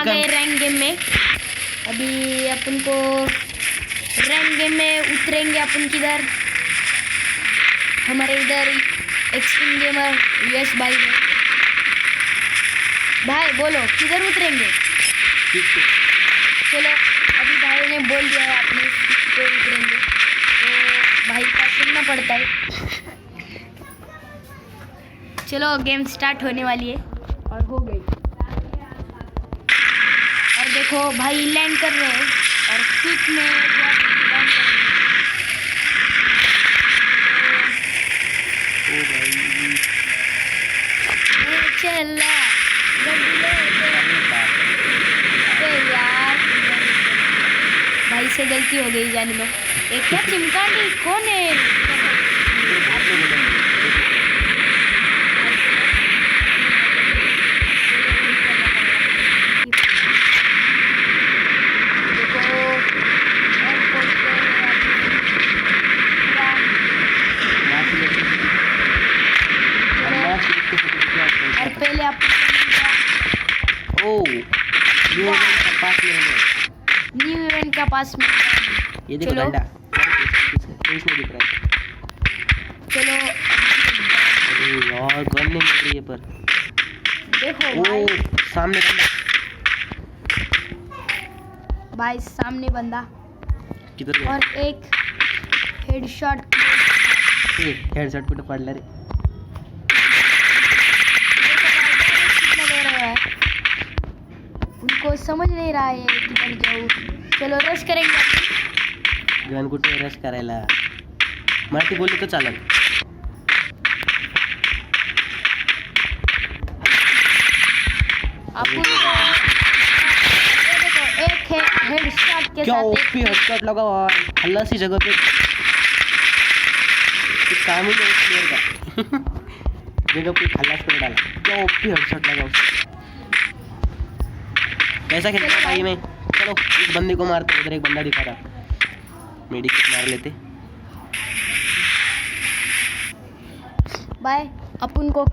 आ गए rank game में। अभी अपन को रैंक गेम में उतरेंगे अपन किधर, हमारे इधर एक्सट्रीम गेमर यश भाई है। भाई बोलो किधर उतरेंगे? चलो अभी भाई ने बोल दिया है अपने पे उतरेंगे, तो भाई का सुनना पड़ता है। चलो गेम स्टार्ट होने वाली है और हो गई। और देखो भाई लैंड कर रहे हैं और क्विक में लैंड करेंगे। यार भाई से गलती हो गई जाने दो। एक क्या चिमकांडी कौन है? और पहले आप न्यू इवेंट का पास में ये देखो डंडा इसमें दिख रहा है। चलो अरे यार गन नहीं मिल रही है पर देखो ओ सामने बंदा, भाई सामने बंदा किधर गया? और एक हेडशॉट। हेडशॉट पे तो पड़ ले रे। उनको समझ नहीं रहा है किधर जाऊँ। चलो रश करेंगे। गन कुठे रश करायला मराठी बोलली तर चालेल। अपन देखो एक हेडशॉट के क्या साथ ओपी हेडशॉट लगा हुआ है हल्ला सी जगह पे। काम ही नहीं प्लेयर का जगह पे खल्लास कर डाला। क्या ओपी हेडशॉट लगा उसको। कैसा खेलता है भाई मैं? चलो एक बंदे को मारते, उधर एक बंदा दिखा रहा, मेडिकेट मार लेते। भाई अपन को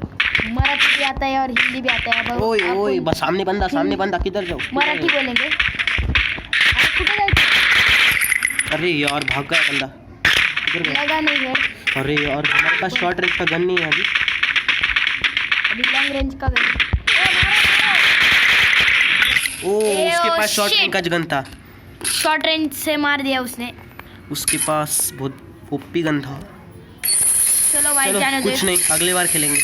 मराठी भी आता है और हिंदी भी आता है। ओए ओए बस सामने बंदा किधर जाओ? मराठी बोलेंगे। अरे कुठे जायचं? अरे यार भाग गया बंदा, किधर गया? लगा नहीं है। अरे यार हमारे पास शॉर्ट रेंज का गन नहीं है अभी लॉन्ग रेंज का गन। ओ उसके पास शॉर्ट रेंज का गन था। शॉर्ट रेंज से मार दिया उसने। उसके पास बहुत ओपी गन था। चलो भाई चलो जाने दो। कुछ नहीं, अगली बार खेलेंगे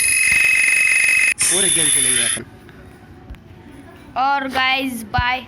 और एक गेम खेलेंगे अपन। और गाइस बाय।